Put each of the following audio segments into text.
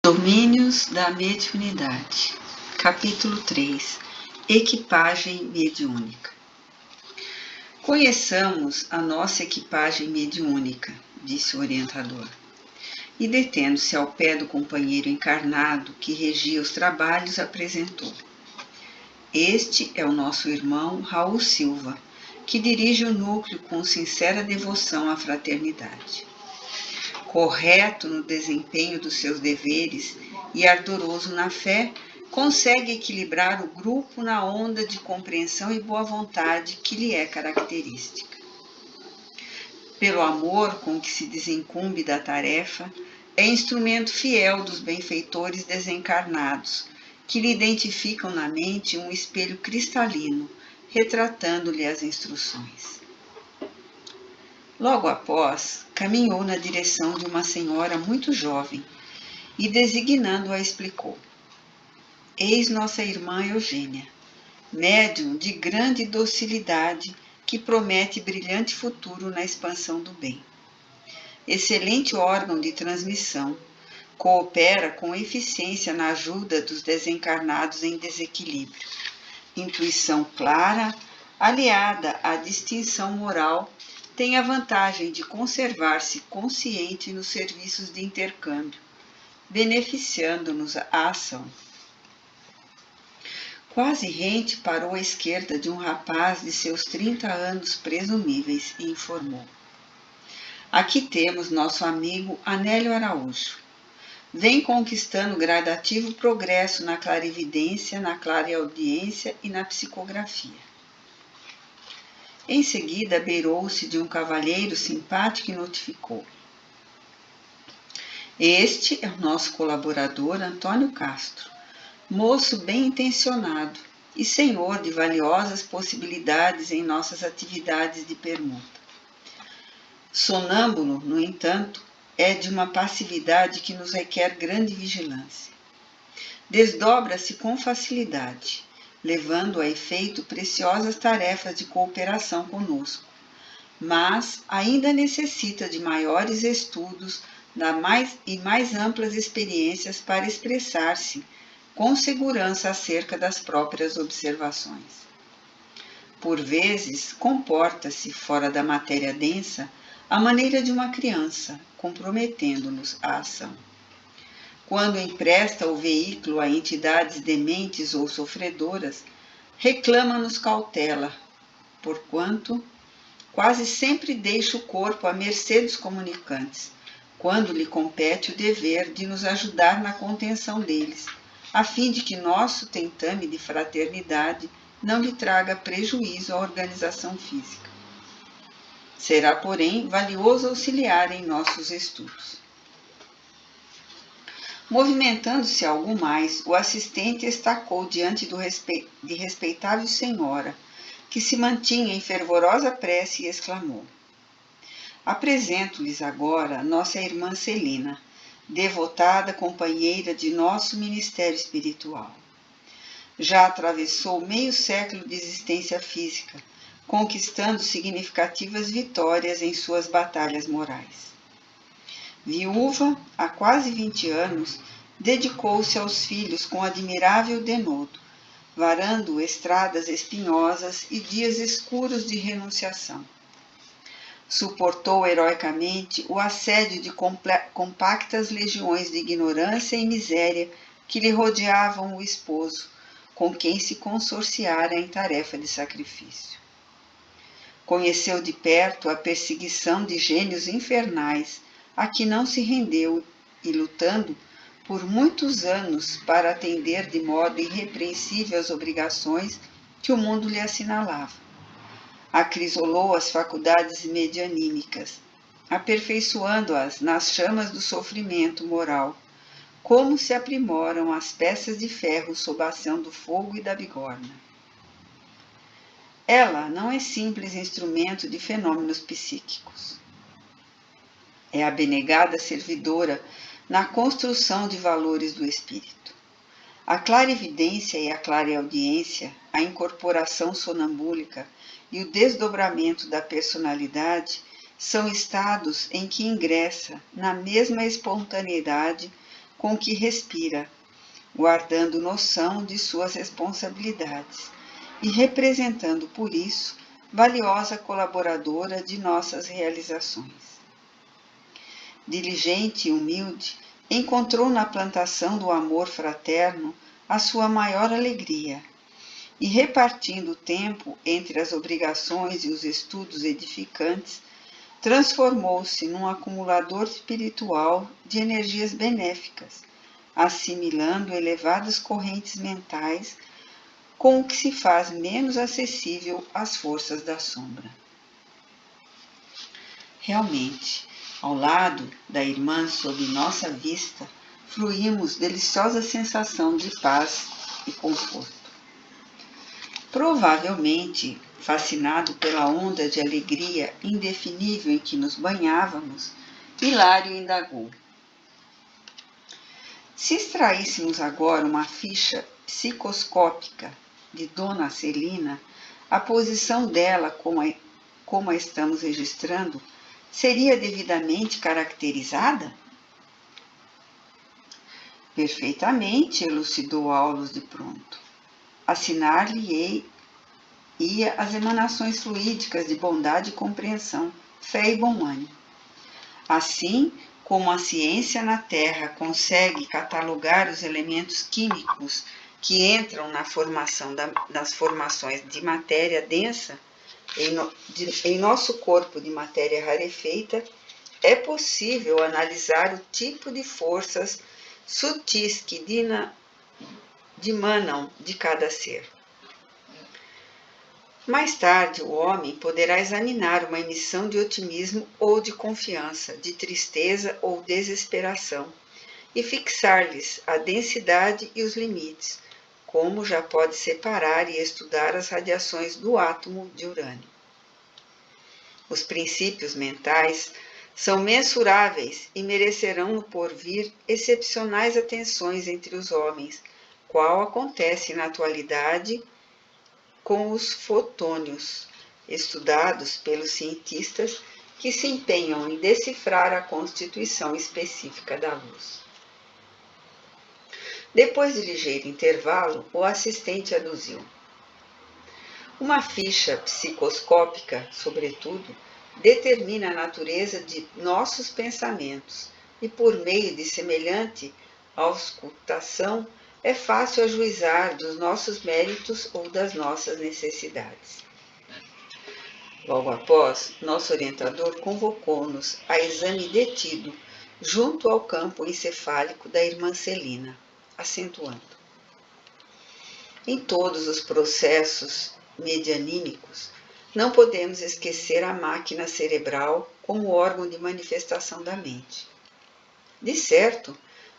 Domínios da mediunidade. Capítulo 3. Equipagem mediúnica. Conheçamos a nossa equipagem mediúnica, disse o orientador, e detendo-se ao pé do companheiro encarnado que regia os trabalhos, apresentou. Este é o nosso irmão Raul Silva, que dirige o núcleo com sincera devoção à fraternidade. Correto no desempenho dos seus deveres e ardoroso na fé, consegue equilibrar o grupo na onda de compreensão e boa vontade que lhe é característica. Pelo amor com que se desincumbe da tarefa, é instrumento fiel dos benfeitores desencarnados, que lhe identificam na mente um espelho cristalino, retratando-lhe as instruções. Logo após, caminhou na direção de uma senhora muito jovem e, designando-a, explicou: Eis nossa irmã Eugênia, médium de grande docilidade que promete brilhante futuro na expansão do bem. Excelente órgão de transmissão, coopera com eficiência na ajuda dos desencarnados em desequilíbrio. Intuição clara, aliada à distinção moral, tem a vantagem de conservar-se consciente nos serviços de intercâmbio, beneficiando-nos a ação. Quase rente parou à esquerda de um rapaz de seus 30 anos presumíveis e informou: Aqui temos nosso amigo Anélio Araújo. Vem conquistando gradativo progresso na clarividência, na clareaudiência e na psicografia. Em seguida, beirou-se de um cavalheiro simpático e notificou: Este é o nosso colaborador Antônio Castro, moço bem intencionado e senhor de valiosas possibilidades em nossas atividades de permuta. Sonâmbulo, no entanto, é de uma passividade que nos requer grande vigilância. Desdobra-se com facilidade, levando a efeito preciosas tarefas de cooperação conosco, mas ainda necessita de maiores estudos e mais amplas experiências para expressar-se com segurança acerca das próprias observações. Por vezes, comporta-se, fora da matéria densa, à maneira de uma criança, comprometendo-nos à ação. Quando empresta o veículo a entidades dementes ou sofredoras, reclama-nos cautela, porquanto quase sempre deixa o corpo à mercê dos comunicantes, quando lhe compete o dever de nos ajudar na contenção deles, a fim de que nosso tentame de fraternidade não lhe traga prejuízo à organização física. Será, porém, valioso auxiliar em nossos estudos. Movimentando-se algo mais, o assistente estacou diante de respeitável senhora, que se mantinha em fervorosa prece e exclamou: Apresento-lhes agora nossa irmã Celina, devotada companheira de nosso ministério espiritual. Já atravessou meio século de existência física, conquistando significativas vitórias em suas batalhas morais. Viúva, há quase 20 anos, dedicou-se aos filhos com admirável denodo, varando estradas espinhosas e dias escuros de renunciação. Suportou heroicamente o assédio de compactas legiões de ignorância e miséria que lhe rodeavam o esposo, com quem se consorciara em tarefa de sacrifício. Conheceu de perto a perseguição de gênios infernais, a que não se rendeu e, lutando por muitos anos para atender de modo irrepreensível às obrigações que o mundo lhe assinalava, acrisolou as faculdades medianímicas, aperfeiçoando-as nas chamas do sofrimento moral, como se aprimoram as peças de ferro sob a ação do fogo e da bigorna. Ela não é simples instrumento de fenômenos psíquicos. É abnegada servidora na construção de valores do espírito. A clarividência e a clareaudiência, a incorporação sonambúlica e o desdobramento da personalidade são estados em que ingressa, na mesma espontaneidade, com que respira, guardando noção de suas responsabilidades e representando por isso valiosa colaboradora de nossas realizações. Diligente e humilde, encontrou na plantação do amor fraterno a sua maior alegria, e repartindo o tempo entre as obrigações e os estudos edificantes, transformou-se num acumulador espiritual de energias benéficas, assimilando elevadas correntes mentais, com o que se faz menos acessível às forças da sombra. Realmente, ao lado da irmã sob nossa vista, fruímos deliciosa sensação de paz e conforto. Provavelmente, fascinado pela onda de alegria indefinível em que nos banhávamos, Hilário indagou: se extraíssemos agora uma ficha psicoscópica de Dona Celina, a posição dela, como a estamos registrando, seria devidamente caracterizada? Perfeitamente, elucidou Aulus de pronto. Assinar-lhe-ia as emanações fluídicas de bondade e compreensão, fé e bom ânimo. Assim como a ciência na Terra consegue catalogar os elementos químicos que entram na formação das formações de matéria densa, em nosso corpo de matéria rarefeita, é possível analisar o tipo de forças sutis que dimanam de cada ser. Mais tarde, o homem poderá examinar uma emissão de otimismo ou de confiança, de tristeza ou desesperação, e fixar-lhes a densidade e os limites, como já pode separar e estudar as radiações do átomo de urânio. Os princípios mentais são mensuráveis e merecerão no porvir excepcionais atenções entre os homens, qual acontece na atualidade com os fotônios, estudados pelos cientistas que se empenham em decifrar a constituição específica da luz. Depois de ligeiro intervalo, o assistente aduziu: uma ficha psicoscópica, sobretudo, determina a natureza de nossos pensamentos e, por meio de semelhante auscultação, é fácil ajuizar dos nossos méritos ou das nossas necessidades. Logo após, nosso orientador convocou-nos a exame detido junto ao campo encefálico da irmã Celina, acentuando: em todos os processos medianímicos, não podemos esquecer a máquina cerebral como órgão de manifestação da mente. De certo,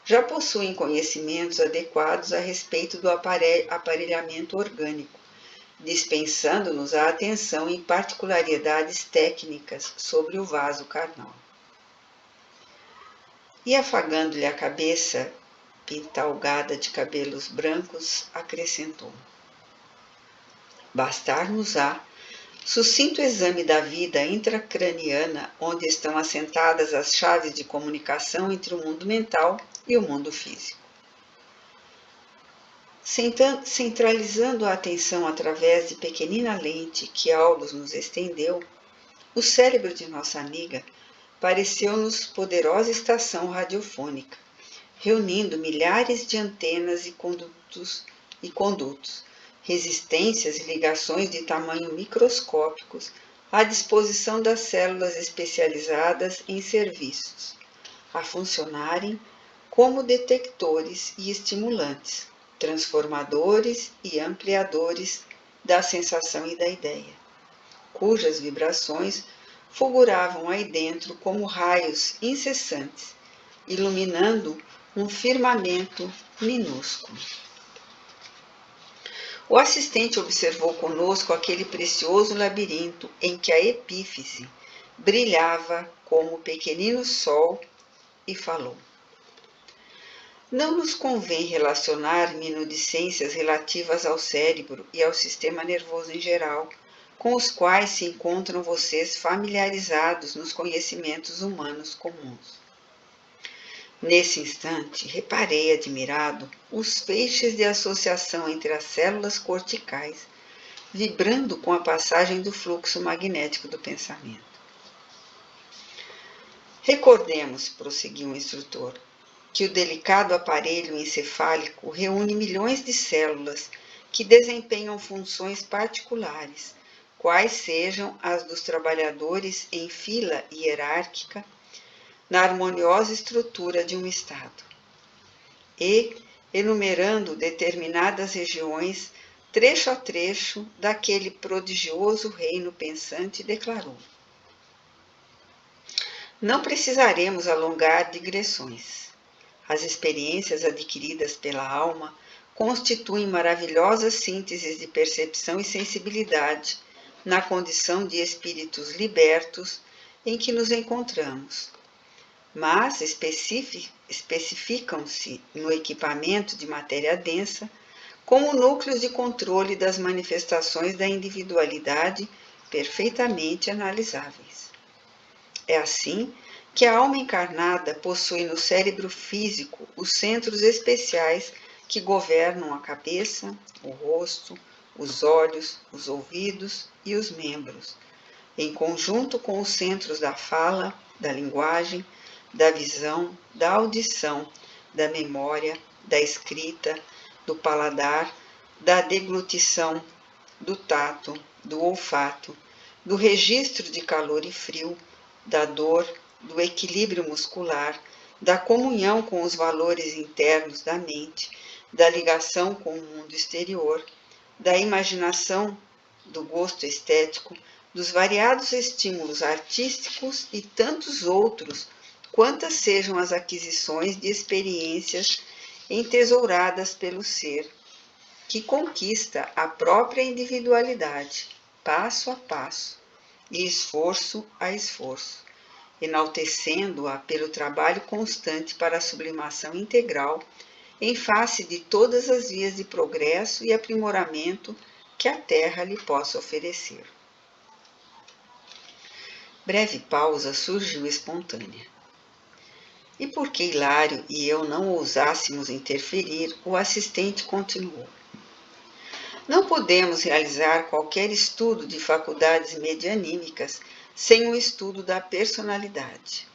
já possuem conhecimentos adequados a respeito do aparelhamento orgânico, dispensando-nos a atenção em particularidades técnicas sobre o vaso carnal. E afagando-lhe a cabeça pintalgada de cabelos brancos, acrescentou: bastar-nos-á sucinto exame da vida intracraniana, onde estão assentadas as chaves de comunicação entre o mundo mental e o mundo físico. Centralizando a atenção através de pequenina lente que Aulus nos estendeu, o cérebro de nossa amiga pareceu-nos poderosa estação radiofônica, reunindo milhares de antenas e condutos, resistências e ligações de tamanho microscópicos à disposição das células especializadas em serviços, a funcionarem como detectores e estimulantes, transformadores e ampliadores da sensação e da ideia, cujas vibrações fulguravam aí dentro como raios incessantes, iluminando um firmamento minúsculo. O assistente observou conosco aquele precioso labirinto em que a epífise brilhava como pequenino sol e falou: não nos convém relacionar minudicências relativas ao cérebro e ao sistema nervoso em geral, com os quais se encontram vocês familiarizados nos conhecimentos humanos comuns. Nesse instante, reparei admirado os feixes de associação entre as células corticais, vibrando com a passagem do fluxo magnético do pensamento. Recordemos, prosseguiu o instrutor, que o delicado aparelho encefálico reúne milhões de células que desempenham funções particulares, quais sejam as dos trabalhadores em fila hierárquica, na harmoniosa estrutura de um Estado. E, enumerando determinadas regiões, trecho a trecho daquele prodigioso reino pensante, declarou: não precisaremos alongar digressões. As experiências adquiridas pela alma constituem maravilhosas sínteses de percepção e sensibilidade na condição de espíritos libertos em que nos encontramos, mas especificam-se no equipamento de matéria densa como núcleos de controle das manifestações da individualidade perfeitamente analisáveis. É assim que a alma encarnada possui no cérebro físico os centros especiais que governam a cabeça, o rosto, os olhos, os ouvidos e os membros, em conjunto com os centros da fala, da linguagem, da visão, da audição, da memória, da escrita, do paladar, da deglutição, do tato, do olfato, do registro de calor e frio, da dor, do equilíbrio muscular, da comunhão com os valores internos da mente, da ligação com o mundo exterior, da imaginação, do gosto estético, dos variados estímulos artísticos e tantos outros, quantas sejam as aquisições de experiências entesouradas pelo ser, que conquista a própria individualidade, passo a passo, e esforço a esforço, enaltecendo-a pelo trabalho constante para a sublimação integral em face de todas as vias de progresso e aprimoramento que a Terra lhe possa oferecer. Breve pausa surgiu espontânea. E porque Hilário e eu não ousássemos interferir, o assistente continuou: não podemos realizar qualquer estudo de faculdades medianímicas sem o estudo da personalidade.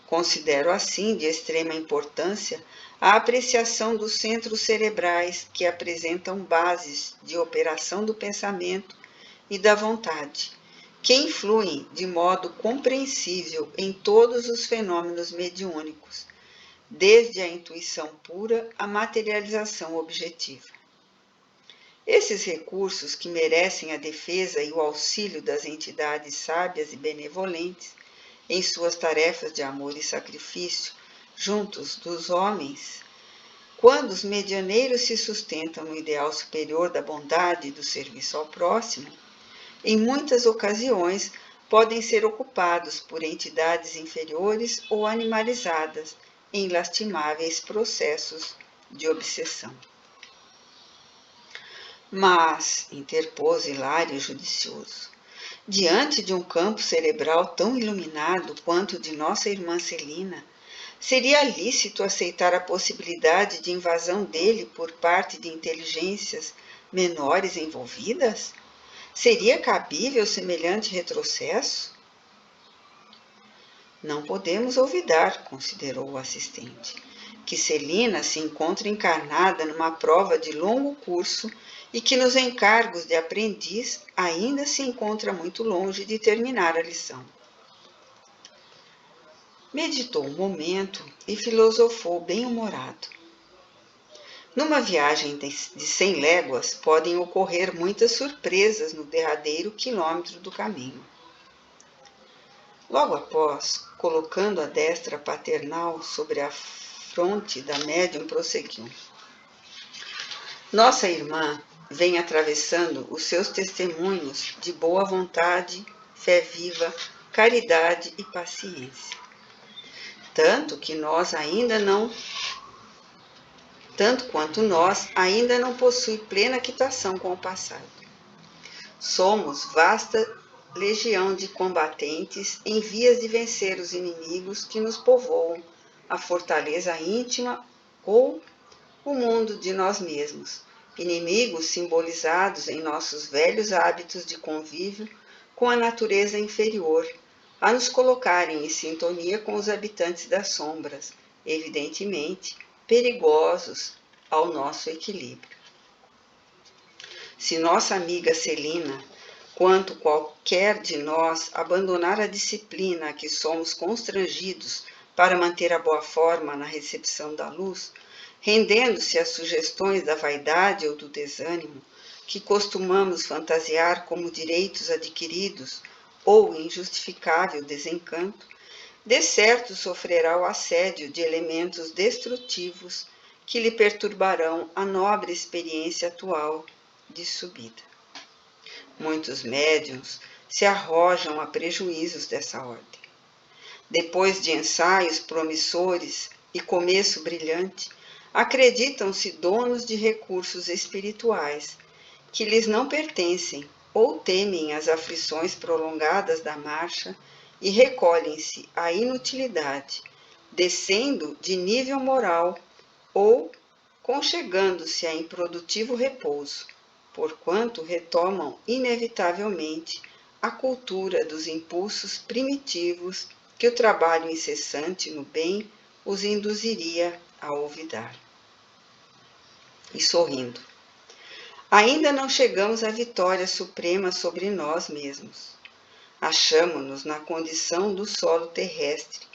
Considero assim de extrema importância a apreciação dos centros cerebrais que apresentam bases de operação do pensamento e da vontade, que influem de modo compreensível em todos os fenômenos mediúnicos, desde a intuição pura à materialização objetiva. Esses recursos, que merecem a defesa e o auxílio das entidades sábias e benevolentes em suas tarefas de amor e sacrifício, juntos dos homens, quando os medianeiros se sustentam no ideal superior da bondade e do serviço ao próximo, em muitas ocasiões podem ser ocupados por entidades inferiores ou animalizadas em lastimáveis processos de obsessão. Mas, interpôs Hilário judicioso, diante de um campo cerebral tão iluminado quanto o de nossa irmã Celina, seria lícito aceitar a possibilidade de invasão dele por parte de inteligências menores envolvidas? Seria cabível semelhante retrocesso? Não podemos olvidar, considerou o assistente, que Celina se encontra encarnada numa prova de longo curso e que nos encargos de aprendiz ainda se encontra muito longe de terminar a lição. Meditou um momento e filosofou bem-humorado. Numa viagem de 100 léguas podem ocorrer muitas surpresas no derradeiro quilômetro do caminho. Logo após, colocando a destra paternal sobre a fronte da médium, prosseguiu: nossa irmã vem atravessando os seus testemunhos de boa vontade, fé viva, caridade e paciência. Tanto quanto nós, ainda não possui plena quitação com o passado. Somos vasta legião de combatentes em vias de vencer os inimigos que nos povoam a fortaleza íntima ou o mundo de nós mesmos, inimigos simbolizados em nossos velhos hábitos de convívio com a natureza inferior, a nos colocarem em sintonia com os habitantes das sombras, evidentemente perigosos ao nosso equilíbrio. Se nossa amiga Celina, quanto qualquer de nós, abandonar a disciplina a que somos constrangidos para manter a boa forma na recepção da luz, rendendo-se às sugestões da vaidade ou do desânimo, que costumamos fantasiar como direitos adquiridos ou injustificável desencanto, de certo sofrerá o assédio de elementos destrutivos que lhe perturbarão a nobre experiência atual de subida. Muitos médiuns se arrojam a prejuízos dessa ordem. Depois de ensaios promissores e começo brilhante, acreditam-se donos de recursos espirituais que lhes não pertencem ou temem as aflições prolongadas da marcha e recolhem-se à inutilidade, descendo de nível moral ou conchegando-se a improdutivo repouso, porquanto retomam inevitavelmente a cultura dos impulsos primitivos que o trabalho incessante no bem os induziria a olvidar. E sorrindo, ainda não chegamos à vitória suprema sobre nós mesmos. Achamo-nos na condição do solo terrestre,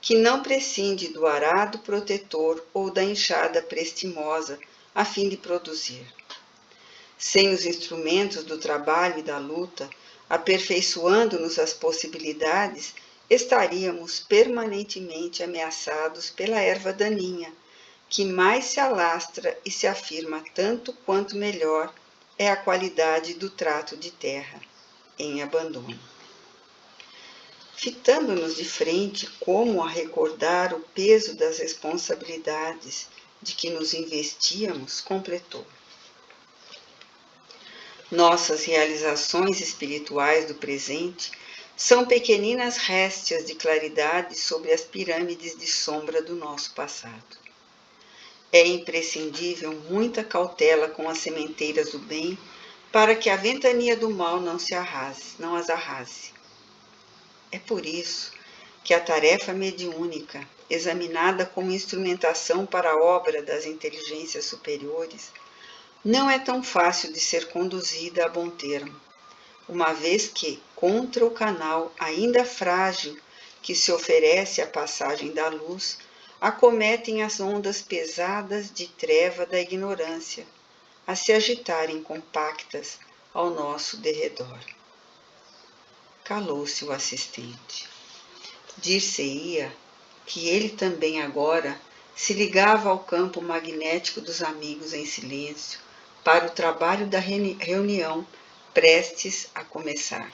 que não prescinde do arado protetor ou da enxada prestimosa a fim de produzir. Sem os instrumentos do trabalho e da luta, aperfeiçoando-nos as possibilidades, estaríamos permanentemente ameaçados pela erva daninha, que mais se alastra e se afirma tanto quanto melhor é a qualidade do trato de terra, em abandono. Fitando-nos de frente como a recordar o peso das responsabilidades de que nos investíamos, completou. Nossas realizações espirituais do presente são pequeninas réstias de claridade sobre as pirâmides de sombra do nosso passado. É imprescindível muita cautela com as sementeiras do bem para que a ventania do mal não as arrase. É por isso que a tarefa mediúnica, examinada como instrumentação para a obra das inteligências superiores, não é tão fácil de ser conduzida a bom termo, uma vez que, contra o canal ainda frágil que se oferece à passagem da luz, acometem as ondas pesadas de treva da ignorância, a se agitarem compactas ao nosso derredor. Calou-se o assistente. Dir-se-ia que ele também agora se ligava ao campo magnético dos amigos em silêncio para o trabalho da reunião prestes a começar.